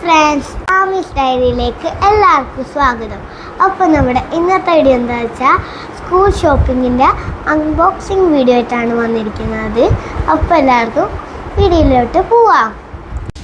Friends, Ami's ഡയറിയിലേക്ക് എല്ലാവർക്കും സ്വാഗതം. അപ്പോൾ നമ്മുടെ ഇന്നത്തെ വീഡിയോ എന്താ വെച്ചാൽ സ്കൂൾ ഷോപ്പിങ്ങിൻ്റെ അൺബോക്സിങ് വീഡിയോ ആയിട്ടാണ് വന്നിരിക്കുന്നത്. അപ്പോൾ എല്ലാവർക്കും വീഡിയോയിലോട്ട് പോവാം.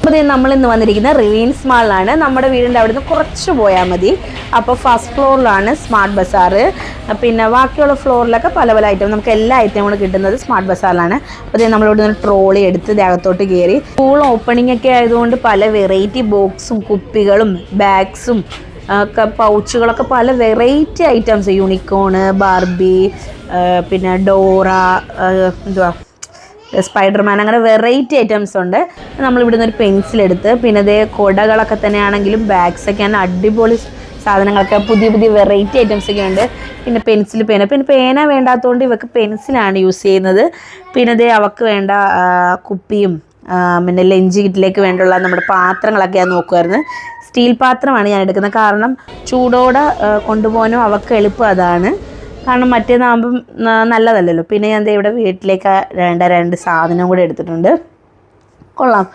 അപ്പോൾ നമ്മൾ ഇന്ന് വന്നിരിക്കുന്നത് റിലയൻസ് മാളിലാണ്. നമ്മുടെ വീടിൻ്റെ അവിടെ നിന്ന് കുറച്ച് പോയാൽ മതി. അപ്പോൾ ഫസ്റ്റ് ഫ്ലോറിലാണ് സ്മാർട്ട് ബസാറ്. പിന്നെ ബാക്കിയുള്ള ഫ്ലോറിലൊക്കെ പല പല ഐറ്റം, നമുക്ക് എല്ലാ ഐറ്റങ്ങളും കിട്ടുന്നത് സ്മാർട്ട് ബസാറിലാണ്. അപ്പോൾ നമ്മളിവിടെ നിന്ന് ട്രോളി എടുത്ത് അകത്തോട്ട് കയറി. സ്കൂൾ ഓപ്പണിംഗ് ഒക്കെ ആയതുകൊണ്ട് പല വെറൈറ്റി ബോക്സും കുപ്പികളും ബാഗ്സും ഒക്കെ പൗച്ചുകളൊക്കെ പല വെറൈറ്റി ഐറ്റംസ്, യൂണിക്കോണ്, ബാർബി, പിന്നെ ഡോറ, സ്പൈഡർമാൻ, അങ്ങനെ വെറൈറ്റി ഐറ്റംസ് ഉണ്ട്. നമ്മളിവിടുന്ന് ഒരു പെൻസിലെടുത്ത്, പിന്നെ അതേ കുടകളൊക്കെ തന്നെയാണെങ്കിലും ബാഗ്സൊക്കെയാണ് അടിപൊളി സാധനങ്ങളൊക്കെ, പുതിയ പുതിയ വെറൈറ്റി ഐറ്റംസൊക്കെ ഉണ്ട്. പിന്നെ പെൻസിൽ, പിന്നെ പേന വേണ്ടാത്തതുകൊണ്ട് ഇവർക്ക് പെൻസിലാണ് യൂസ് ചെയ്യുന്നത്. പിന്നെ അതേ അവർക്ക് വേണ്ട കുപ്പിയും പിന്നെ ലഞ്ച് കിറ്റിലേക്ക് വേണ്ടിയുള്ള നമ്മുടെ പാത്രങ്ങളൊക്കെയാണ് നോക്കുമായിരുന്നു. സ്റ്റീൽ പാത്രമാണ് ഞാൻ എടുക്കുന്നത്, കാരണം ചൂടോടെ കൊണ്ടുപോകാനും അവർക്ക് എളുപ്പം അതാണ്. കാരണം മറ്റേതാകുമ്പം നല്ലതല്ലല്ലോ. പിന്നെ ഞാൻ ഇവിടെ വീട്ടിലേക്ക് രണ്ട് സാധനം കൂടെ എടുത്തിട്ടുണ്ട്. കൊള്ളാം,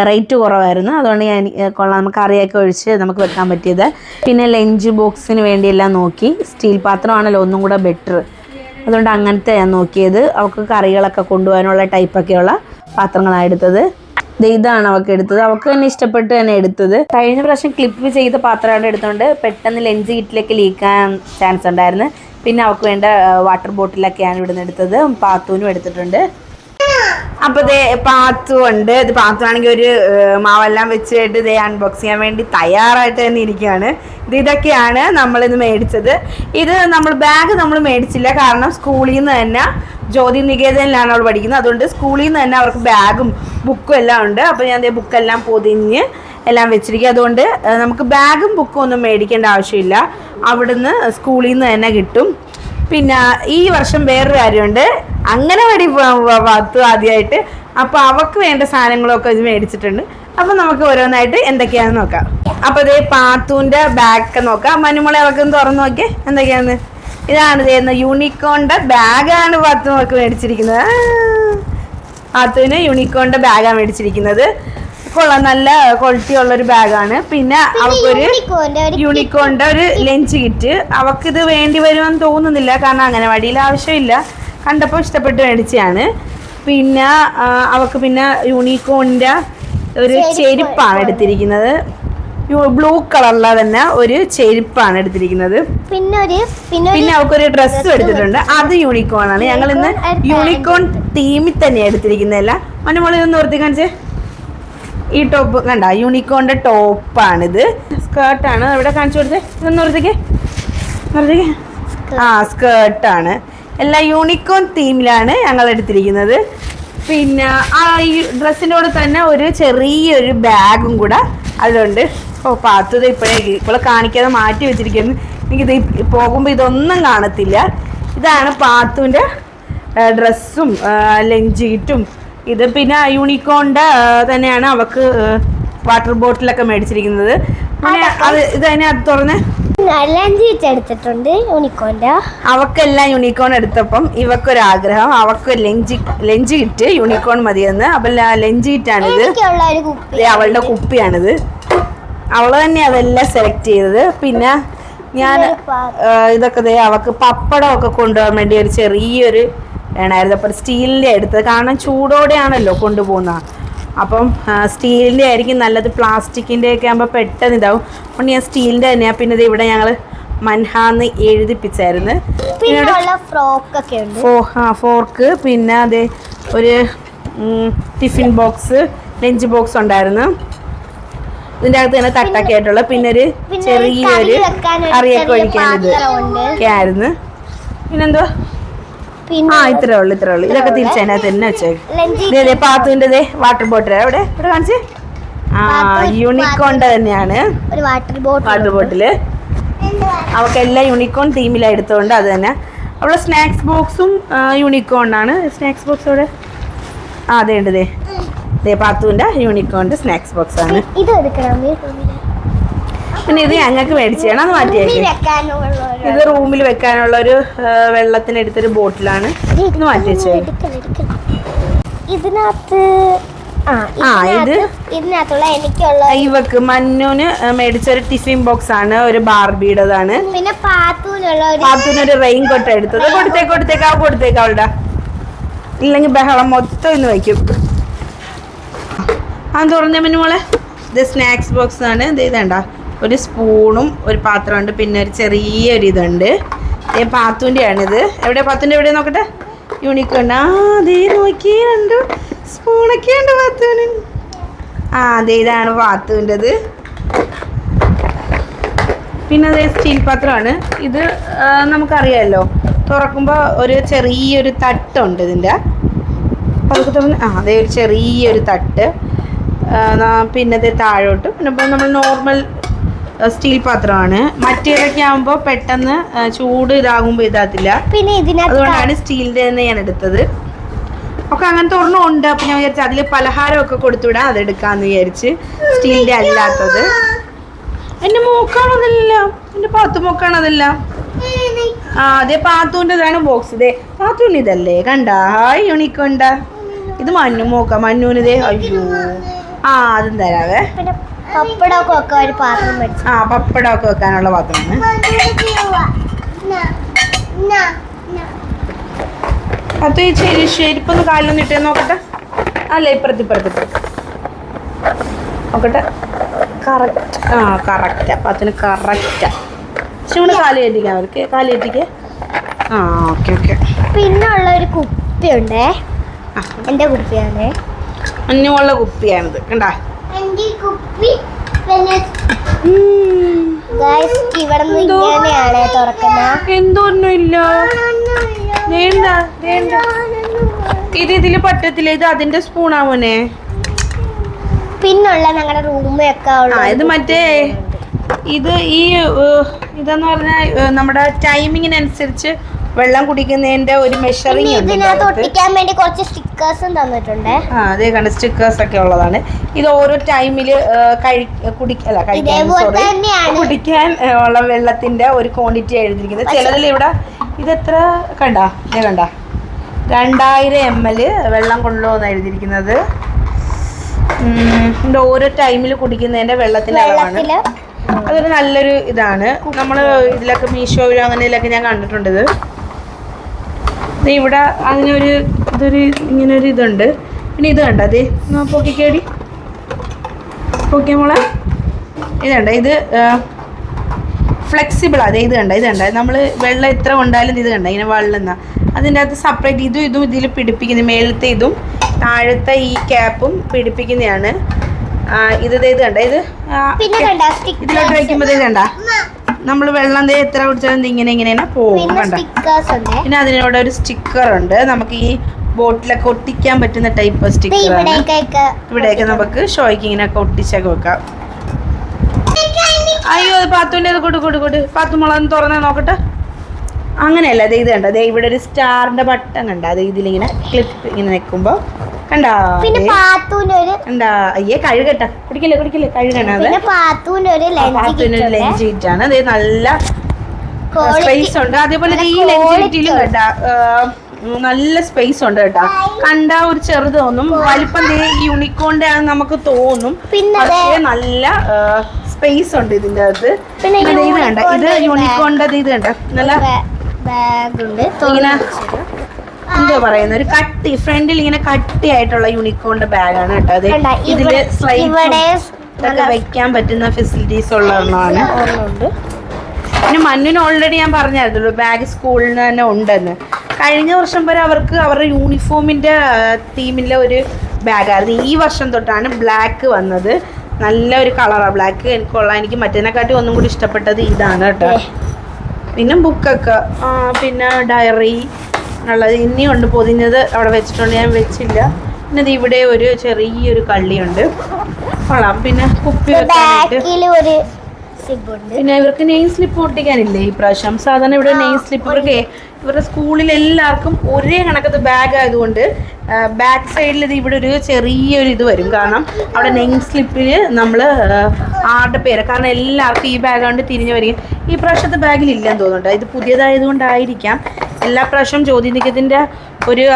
റേറ്റ് കുറവായിരുന്നു, അതുകൊണ്ട് ഞാൻ കൊള്ളാം, നമുക്ക് കറിയൊക്കെ ഒഴിച്ച് നമുക്ക് വെക്കാൻ പറ്റിയത്. പിന്നെ ലഞ്ച് ബോക്സിന് വേണ്ടിയെല്ലാം നോക്കി. സ്റ്റീൽ പാത്രമാണല്ലോ ഒന്നും കൂടെ ബെറ്റർ, അതുകൊണ്ട് അങ്ങനത്തെ ഞാൻ നോക്കിയത്. അവൾക്ക് കറികളൊക്കെ കൊണ്ടുപോകാനുള്ള ടൈപ്പൊക്കെയുള്ള പാത്രങ്ങളാണ് എടുത്തത്. ഇതാണ് അവൾക്ക് എടുത്തത്, അവൾക്ക് തന്നെ ഇഷ്ടപ്പെട്ട് തന്നെ എടുത്തത്. കഴിഞ്ഞ പ്രാവശ്യം ക്ലിപ്പ് ചെയ്ത പാത്രമാണ് എടുത്തുകൊണ്ട് പെട്ടെന്ന് ലഞ്ച് കിറ്റിലേക്ക് ലീക്കാൻ ചാൻസ് ഉണ്ടായിരുന്നു. പിന്നെ അവൾക്ക് വേണ്ട വാട്ടർ ബോട്ടിലൊക്കെയാണ് ഇവിടുന്ന് എടുത്തത്. പാത്തൂനും എടുത്തിട്ടുണ്ട്. അപ്പോൾ ഇതേ പാത്തു ഉണ്ട്. ഇത് പാത്തു ആണെങ്കിൽ ഒരു മാവെല്ലാം വെച്ചിട്ട് ഇതേ അൺബോക്സ് ചെയ്യാൻ വേണ്ടി തയ്യാറായിട്ട് തന്നെ ഇരിക്കുകയാണ്. ഇതൊക്കെയാണ് നമ്മളിന്ന് മേടിച്ചത്. ഇത് ബാഗ് നമ്മൾ മേടിച്ചില്ല, കാരണം സ്കൂളിൽ നിന്ന് തന്നെ ജ്യോതി നികേതനിലാണ് അവൾ പഠിക്കുന്നത്. അതുകൊണ്ട് സ്കൂളിൽ നിന്ന് തന്നെ അവർക്ക് ബാഗും ബുക്കും എല്ലാം ഉണ്ട്. അപ്പോൾ ഞാൻ അതേ ബുക്കെല്ലാം പൊതിഞ്ഞ് എല്ലാം വെച്ചിരിക്കുക. അതുകൊണ്ട് നമുക്ക് ബാഗും ബുക്കും ഒന്നും മേടിക്കേണ്ട ആവശ്യമില്ല, അവിടുന്ന് സ്കൂളിൽ നിന്ന് തന്നെ കിട്ടും. പിന്നെ ഈ വർഷം വേറൊരു കാര്യമുണ്ട്, അംഗനവാടി ഭാഗത്ത് ആദ്യമായിട്ട്. അപ്പോൾ അവൾക്ക് വേണ്ട സാധനങ്ങളൊക്കെ ഇത് മേടിച്ചിട്ടുണ്ട്. അപ്പോൾ നമുക്ക് ഓരോന്നായിട്ട് എന്തൊക്കെയാണെന്ന് നോക്കാം. അപ്പോൾ ഇതേ പാത്തൂൻ്റെ ബാഗൊക്കെ നോക്കാം. മനുമോളെ അവൾക്കൊന്ന് തുറന്ന് നോക്കിയേ എന്തൊക്കെയാണെന്ന്. ഇതാണ് ചെയ്യുന്നത്, യൂണിക്കോണിൻ്റെ ബാഗാണ് പാത്തു നമുക്ക് മേടിച്ചിരിക്കുന്നത്. പാത്തുവിന് യൂണിക്കോണിൻ്റെ ബാഗാണ് മേടിച്ചിരിക്കുന്നത്. കൊള്ളാം, നല്ല ക്വാളിറ്റി ഉള്ളൊരു ബാഗാണ്. പിന്നെ അവൾക്കൊരു യൂണിക്കോണിൻ്റെ ഒരു ലഞ്ച് കിറ്റ്. അവൾക്കിത് വേണ്ടി വരുമെന്ന് തോന്നുന്നില്ല, കാരണം അംഗനവാടിയിൽ ആവശ്യമില്ല, കണ്ടപ്പോൾ ഇഷ്ടപ്പെട്ട് മേടിച്ചതാണ്. പിന്നെ അവൾക്ക് പിന്നെ യൂണിക്കോണിൻ്റെ ഒരു ചെരുപ്പാണ് എടുത്തിരിക്കുന്നത്. ബ്ലൂ കളറിലെ തന്നെ ഒരു ചെരുപ്പാണ് എടുത്തിരിക്കുന്നത്. പിന്നെ അവൾക്കൊരു ഡ്രസ്സും എടുത്തിട്ടുണ്ട്, അത് യൂണിക്കോണാണ്. ഞങ്ങൾ ഇന്ന് യൂണിക്കോൺ തീമിൽ തന്നെയാണ് എടുത്തിരിക്കുന്നതല്ല. മനുമോളി ഒന്ന് നിർത്തി കാണിച്ചേ. ഈ ടോപ്പ് കണ്ട, യൂണിക്കോണിൻ്റെ ടോപ്പാണിത്. സ്കേർട്ടാണ്, ഇവിടെ കാണിച്ചു കൊടുത്തേ, ഇതൊന്ന് നിർത്തിക്കേ. സ്കേർട്ടാണ്. എല്ലാം യൂണിക്കോൺ തീമിലാണ് ഞങ്ങൾ എടുത്തിരിക്കുന്നത്. പിന്നെ ഈ ഡ്രസ്സിൻ്റെ കൂടെ തന്നെ ഒരു ചെറിയൊരു ബാഗും കൂടെ അതിലുണ്ട്. പാത്തത് ഇപ്പോൾ കാണിക്കാതെ മാറ്റി വെച്ചിരിക്കുന്നു. എനിക്കിത് പോകുമ്പോൾ ഇതൊന്നും കാണത്തില്ല. ഇതാണ് പാത്തുവിൻ്റെ ഡ്രസ്സും ലഞ്ച് കിറ്റും. ഇത് പിന്നെ യൂണിക്കോണിൻ്റെ തന്നെയാണ് അവൾക്ക് വാട്ടർ ബോട്ടിലൊക്കെ മേടിച്ചിരിക്കുന്നത്. പിന്നെ ഇത് അതിനകത്ത് തുറന്ന് ലഞ്ച് കിറ്റ് എടുത്തിട്ടുണ്ട് യൂണിക്കോണിൻ്റെ. അവക്കെല്ലാം യൂണിക്കോൺ എടുത്തപ്പം ഇവക്കൊരാഗ്രഹം, അവൾക്ക് ലഞ്ച് കിറ്റ് യൂണിക്കോൺ മതിയെന്ന്. അപ്പം ലഞ്ച് കിറ്റാണിത്, അവളുടെ കുപ്പിയാണിത്. അവൾ തന്നെ അതെല്ലാം സെലക്ട് ചെയ്തത്. പിന്നെ ഞാൻ ഇതൊക്കെ അവൾക്ക് പപ്പടമൊക്കെ കൊണ്ടുപോകാൻ വേണ്ടി ഒരു ചെറിയൊരു വേണമായിരുന്നു. അപ്പം സ്റ്റീലിൻ്റെ എടുത്തത്, കാരണം ചൂടോടെയാണല്ലോ കൊണ്ടുപോകുന്നത്. അപ്പം സ്റ്റീലിൻ്റെ ആയിരിക്കും നല്ലത്, പ്ലാസ്റ്റിക്കിൻ്റെ ഒക്കെ ആകുമ്പോൾ പെട്ടെന്ന് ഇതാവും. അതുകൊണ്ട് ഞാൻ സ്റ്റീലിൻ്റെ തന്നെയാണ്. പിന്നെ ഇത് ഇവിടെ ഞങ്ങൾ മൻഹാന്ന് എഴുതിപ്പിച്ചായിരുന്നു. ഫോർക്ക്, പിന്നെ അതെ ഒരു ടിഫിൻ ബോക്സ്, ലഞ്ച് ബോക്സ് ഉണ്ടായിരുന്നു. ഇതിൻ്റെ അകത്ത് തന്നെ തട്ടൊക്കെ ആയിട്ടുള്ള, പിന്നെ ഒരു ചെറിയൊരു കറിയൊക്കെ ഒഴിക്കാൻ ഇത് ഒക്കെ ആയിരുന്നു. പിന്നെന്തോ ഇത്രേ ഉള്ളു. ഇതൊക്കെ തിരിച്ചതിനകത്ത് തന്നെ വെച്ചേ. പാത്തുവിൻ്റെ വാട്ടർ ബോട്ടിൽ ഇവിടെ കാണിച്ച്. യൂണിക്കോണിൻ്റെ തന്നെയാണ് വാട്ടർ ബോട്ടില്. അവക്കെല്ലാം യൂണിക്കോൺ തീമിലാണ് എടുത്തുകൊണ്ട് അത് തന്നെ. അവളെ സ്നാക്സ് ബോക്സും യൂണിക്കോണാണ്. സ്നാക്സ് ബോക്സ് അവിടെ അതെ ഉണ്ട്. പാത്തുവിൻ്റെ യൂണിക്കോണിൻ്റെ സ്നാക്സ് ബോക്സ് ആണ്. പിന്നെ ഇത് ഞങ്ങൾക്ക് മേടിച്ചാണ്, അത് മാറ്റിയേക്ക്. ഇത് റൂമിൽ വെക്കാനുള്ള ഒരു വെള്ളത്തിനെടുത്തൊരു ബോട്ടിലാണ്, ഇത് മാറ്റി വെച്ചേ. ഇതിനകത്ത് ഇതിനകത്തുള്ള എനിക്കുള്ള ഇവക്ക് മന്നുന് മേടിച്ചൊരു ടിഫിൻ ബോക്സ് ആണ്, ഒരു ബാർബിയുടേതാണ്. പിന്നെ പാത്തുനൊരു റെയിൻ കോട്ട് എടുത്തത്. കൊടുത്തേക്ക് അവളുടെ, ഇല്ലെങ്കിൽ ബഹളം മൊത്തം ഇന്ന് വയ്ക്കും. തുറന്നേ മനുമോളെ. ഇത് സ്നാക്സ് ബോക്സ് ആണ്. ഇത് ഇതണ്ട, ഒരു സ്പൂണും ഒരു പാത്രമുണ്ട്, പിന്നെ ഒരു ചെറിയൊരു ഇതുണ്ട്. പാത്തുൻ്റെ ആണിത്. പാത്തുൻ്റെ എവിടെ നോക്കട്ടെ. യൂണിക്കോണ്ട്. അതേ നോക്കി, രണ്ട് സ്പൂണൊക്കെ ഉണ്ട് പാത്തുവിന്. അതെ ഇതാണ് പാത്തുവിൻ്റെത്. പിന്നെ അതേ സ്റ്റീൽ പാത്രമാണ് ഇത്. നമുക്കറിയാമല്ലോ, തുറക്കുമ്പോൾ ഒരു ചെറിയൊരു തട്ടുണ്ട് ഇതിൻ്റെ. അതൊക്കെ തുറന്ന് അതേ ഒരു ചെറിയൊരു തട്ട്. പിന്നെ അതേ താഴോട്ട്. പിന്നെ ഇപ്പോൾ നമ്മൾ നോർമൽ സ്റ്റീൽ പാത്രമാണ്. മറ്റേതൊക്കെ ആകുമ്പോൾ പെട്ടെന്ന് ചൂട് ഇതാകുമ്പോൾ ഇതാകത്തില്ല. പിന്നെ അതുകൊണ്ടാണ് സ്റ്റീലിൻ്റെ തന്നെ ഞാൻ എടുത്തത്. ഒക്കെ അങ്ങനത്തെ ഒരെണ്ണം ഉണ്ട്. അപ്പം ഞാൻ വിചാരിച്ചു അതിൽ പലഹാരമൊക്കെ കൊടുത്തുവിടാം, അതെടുക്കാമെന്ന് വിചാരിച്ച്. സ്റ്റീലിൻ്റെ അല്ലാത്തത്. എൻ്റെ മൂക്കാണതെല്ലാം, എൻ്റെ പാത്തു മൂക്കാണതെല്ലാം. അതേ പാത്തുവിൻ്റെതാണ് ബോക്സ്. ഇതേ പാത്തുവിന് ഇതല്ലേ, കണ്ടാ. ഹായ് യൂണിക്കോണ്ട. ഇത് മഞ്ഞു മൂക്ക. മഞ്ഞൂനിതേ. അയ്യോ അതും തരാവേ. പപ്പടമൊക്കെ ഒരു പാത്രം മേടിച്ചു. പപ്പടമൊക്കെ വെക്കാനുള്ള പാത്രമാണ്. അത് ശരി, ശരിപ്പൊന്ന് കാലൊന്നും ഇട്ടേ നോക്കട്ടെ. അല്ല ഇപ്പുറത്ത് നോക്കട്ടെ. കറക്റ്റ്. കറക്റ്റാ. പത്തിന് കറക്റ്റാ. ചൂട് കാലേറ്റിക്കാം അവർക്ക്. കാലേറ്റിക്ക്. ഓക്കെ. പിന്നെ ഉള്ള ഒരു കുപ്പിയുണ്ടേ. എൻ്റെ കുപ്പിയാണ്. മഞ്ഞുള്ള കുപ്പിയാണിത്, കണ്ടാ. ഇവിടെ ഇങ്ങനെയാണ് തുറക്കുന്നത്. എന്തോന്നും ഇല്ല. ഇതില് പറ്റത്തില്ല. ഇത് അതിന്റെ സ്പൂണാവനെ. പിന്നുള്ള ഞങ്ങളുടെ റൂമൊക്കെ ഇത് മറ്റേ ഇത് ഇതെന്ന് പറഞ്ഞാൽ നമ്മുടെ ടൈമിങ്ങിനനുസരിച്ച് വെള്ളം കുടിക്കുന്നതിന്റെ ഒരു മെഷറിംഗ് ഉണ്ട്. ഇതിനകത്ത് ഒട്ടിക്കാൻ വേണ്ടി കുറച്ച് സ്റ്റിക്കേഴ്സും തന്നിട്ടുണ്ട്. അതേ കണ്ട സ്റ്റിക്കേഴ്സ് ഒക്കെ ഉള്ളതാണ്. ഇത് ഓരോ ടൈമില് കുടിക്കാൻ ഉള്ള വെള്ളത്തിന്റെ ഒരു ക്വാണ്ടിറ്റി എഴുതിയിരിക്കുന്നത്. ചിലതിൽ ഇവിടെ ഇതെത്ര കണ്ട 2000 ml വെള്ളം കൊള്ളുമെന്ന് എഴുതിയിരിക്കുന്നത്. ഓരോ ടൈമിൽ കുടിക്കുന്നതിന്റെ വെള്ളത്തിന്റെ അളവാണ്. അതൊരു നല്ലൊരു ഇതാണ്. നമ്മൾ ഇതിലൊക്കെ മീഷോയിലോ അങ്ങനെ ഇതിലൊക്കെ ഞാൻ കണ്ടിട്ടുണ്ട്. ഇത് ഇവിടെ അതിനൊരു ഇങ്ങനൊരു ഇതുണ്ട്. പിന്നെ ഇത് കണ്ട, അതേ പൊക്കിക്കേടി പൊക്കിയ മോളെ. ഇതുണ്ട്, ഇത് ഫ്ലെക്സിബിൾ. അതെ ഇത് കണ്ട നമ്മൾ വെള്ളം എത്ര കൊണ്ടാലും ഇത് കണ്ട ഇങ്ങനെ വെള്ളം. അതിൻ്റെ അകത്ത് സെപ്പറേറ്റ് ഇതും ഇതിൽ പിടിപ്പിക്കുന്നത്. മേളത്തെ ഇതും താഴത്തെ ഈ ക്യാപ്പും പിടിപ്പിക്കുന്നതാണ്. ഇത് കണ്ട, ഇത് ഇതിലോട്ട് വയ്ക്കുമ്പോൾ ഇത് കണ്ട, നമ്മൾ വെള്ളം എത്ര കുടിച്ചാലും ഇങ്ങനെ പോകും കണ്ട. പിന്നെ അതിനോട് ഒരു സ്റ്റിക്കർ ഉണ്ട്. നമുക്ക് ഈ ബോട്ടിലൊക്കെ ഒട്ടിക്കാൻ പറ്റുന്ന ടൈപ്പ് സ്റ്റിക്കറാണ്. ഇവിടെയൊക്കെ നമുക്ക് ഷോയ്ക്ക് ഇങ്ങനെയൊക്കെ ഒട്ടിച്ചൊക്കെ വെക്കാം. അയ്യോ അത് പാത്തുവിൻ്റെ കൊടു പാത്തുമുളക് തുറന്നേ നോക്കട്ടെ. അങ്ങനെയല്ല, ഇത് കണ്ട, അതെ ഇവിടെ ഒരു സ്റ്റാറിന്റെ ബട്ടൺ കണ്ട. അത് ഇതിലിങ്ങനെ ക്ലിപ്പ് ഇങ്ങനെ നിൽക്കുമ്പോ കണ്ടാ. കണ്ടാ. അയ്യേ കഴുകട്ടെ. കുടിക്കല്ലേ കഴുകണ. പാത്തുവിന് ലഞ്ച് ഷീറ്റാണ്. അത് നല്ല സ്പേസ് ഉണ്ട്. അതേപോലെ ഈ ലഞ്ച് ഷീറ്റിലും കേട്ടാ നല്ല സ്പേസ് ഉണ്ട് കേട്ടാ. കണ്ട ഒരു ചെറുത് തോന്നും, വലിപ്പം യൂണിക്കോണിന്റെ ആണെന്ന് നമുക്ക് തോന്നും. പക്ഷേ നല്ല സ്പേസ് ഉണ്ട് ഇതിൻ്റെ അകത്ത്. ഇത് കണ്ട, ഇത് യൂണിക്കോണിന്റെ ഇത് കണ്ട നല്ല ഇങ്ങനെ എന്തോ പറയുന്ന ഒരു കട്ടി ഫ്രണ്ടിൽ ഇങ്ങനെ കട്ടിയായിട്ടുള്ള യൂണിക്കോണിന്റെ ബാഗാണ് കേട്ടോ. അത് ഇതില് സ്ലൈഡ് വെക്കാൻ പറ്റുന്ന ഫെസിലിറ്റീസ് ഉള്ള ഒന്നാണ്. പിന്നെ മഞ്ഞിന് ഓൾറെഡി ഞാൻ പറഞ്ഞായിരുന്നല്ലോ ബാഗ് സ്കൂളിൽ തന്നെ ഉണ്ടെന്ന്. കഴിഞ്ഞ വർഷം വരെ അവർക്ക് അവരുടെ യൂണിഫോമിന്റെ തീമിലെ ഒരു ബാഗായിരുന്നു. ഈ വർഷം തൊട്ടാണ് ബ്ലാക്ക് വന്നത്. നല്ല ഒരു കളറാണ് ബ്ലാക്ക്. എനിക്ക് മറ്റേതിനെക്കാട്ടി ഒന്നും കൂടി ഇഷ്ടപ്പെട്ടത് ഇതാണ് കേട്ടോ. പിന്നെ ബുക്കൊക്കെ, പിന്നെ ഡയറി ഉള്ളത് ഇനിയുണ്ട് പൊതിഞ്ഞത് അവിടെ വെച്ചിട്ടുണ്ട്, ഞാൻ വെച്ചില്ല. പിന്നെ ഇത് ഇവിടെ ഒരു ചെറിയൊരു കള്ളിയുണ്ട്, കൊള്ളാം. പിന്നെ കുപ്പി വെക്കാനായിട്ട്. പിന്നെ ഇവർക്ക് നെയിം സ്ലിപ്പ് ഒട്ടിക്കാനില്ലേ ഈ പ്രാവശ്യം. സാധാരണ ഇവിടെ നെയിം സ്ലിപ്പ് ഇവരുടെ സ്കൂളിൽ എല്ലാവർക്കും ഒരേ കണക്കത്തെ ബാഗ് ആയതുകൊണ്ട് ബാക്ക് സൈഡിൽ ഇത് ഇവിടെ ഒരു ചെറിയൊരു ഇത് വരും. കാരണം അവിടെ നെയിം സ്ലിപ്പിൽ നമ്മൾ ആരുടെ പേര്, കാരണം എല്ലാവർക്കും ഈ ബാഗ് കൊണ്ട് തിരിഞ്ഞു വരികയും. ഈ പ്രാവശ്യത്തെ ബാഗിൽ ഇല്ലെന്ന് തോന്നുന്നുണ്ട്, ഇത് പുതിയതായതുകൊണ്ടായിരിക്കാം. എല്ലാ പ്രാവശ്യവും ജ്യോതിനികത്തിൻ്റെ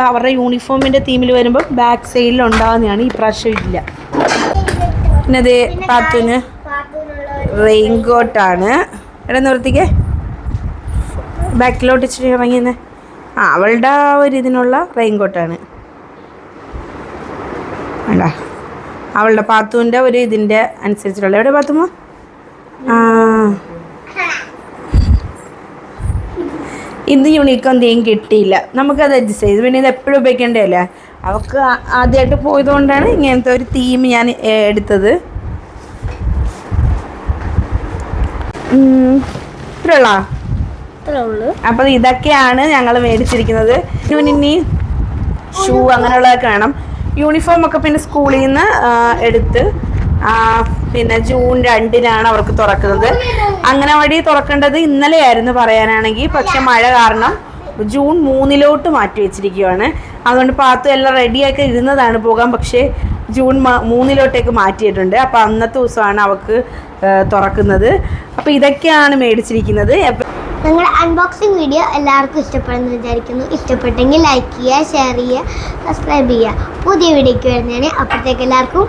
അവരുടെ യൂണിഫോമിൻ്റെ തീമിൽ വരുമ്പോൾ ബാക്ക് സൈഡിൽ ഉണ്ടാകുന്നതാണ്. ഈ പ്രാവശ്യം ഇല്ല. പിന്നെ അത് പാത്തുന് റെയിൻകോട്ടാണ്. എടാ നിർത്തിക്കേ, ബാക്കിലോട്ട് ഇച്ചിരി ഇറങ്ങിയെന്ന്. അവളുടെ ആ ഒരു ഇതിനുള്ള റെയിൻകോട്ടാണ്. വേണ്ട, അവളുടെ പാത്തുവിൻ്റെ ഒരു ഇതിൻ്റെ അനുസരിച്ചിട്ടുള്ള. എവിടെ പാത്തുമ്മ? ഇത് യൂണിക്കോ എന്തെങ്കിലും കിട്ടിയില്ല, നമുക്കത് അഡ്ജസ്റ്റ് ചെയ്ത്. പിന്നെ ഇത് എപ്പോഴും ഉപയോഗിക്കേണ്ടതല്ലേ. അവൾക്ക് ആദ്യമായിട്ട് പോയതുകൊണ്ടാണ് ഇങ്ങനത്തെ ഒരു തീം ഞാൻ എടുത്തത്. ഇത്രേ ഉള്ളൂ. അപ്പം ഇതൊക്കെയാണ് ഞങ്ങൾ മേടിച്ചിരിക്കുന്നത്. ഇനി ഷൂ അങ്ങനെയുള്ളതൊക്കെ വേണം. യൂണിഫോം ഒക്കെ പിന്നെ സ്കൂളിൽ നിന്ന് എടുത്ത് പിന്നെ ജൂൺ 2-നാണ് അവർക്ക് തുറക്കുന്നത്. അംഗനവാടി തുറക്കേണ്ടത് ഇന്നലെയായിരുന്നു പറയാനാണെങ്കിൽ, പക്ഷെ മഴ കാരണം ജൂൺ 3 മാറ്റി വെച്ചിരിക്കുകയാണ്. അതുകൊണ്ട് പാത്തു എല്ലാം റെഡിയാക്കി ഇരുന്നതാണ് പോകാൻ, പക്ഷേ ജൂൺ 3 മാറ്റിയിട്ടുണ്ട്. അപ്പോൾ അന്നത്തെ ദിവസമാണ് അവൾക്ക് തുറക്കുന്നത്. അപ്പോൾ ഇതൊക്കെയാണ് മേടിച്ചിരിക്കുന്നത്. ഞങ്ങളുടെ അൺബോക്സിങ് വീഡിയോ എല്ലാവർക്കും ഇഷ്ടപ്പെടുമെന്ന് വിചാരിക്കുന്നു. ഇഷ്ടപ്പെട്ടെങ്കിൽ ലൈക്ക് ചെയ്യുക, ഷെയർ ചെയ്യുക, സബ്സ്ക്രൈബ് ചെയ്യുക. പുതിയ വീഡിയോയ്ക്ക് വരുന്നതാണ്. അപ്പോഴത്തേക്ക് എല്ലാവർക്കും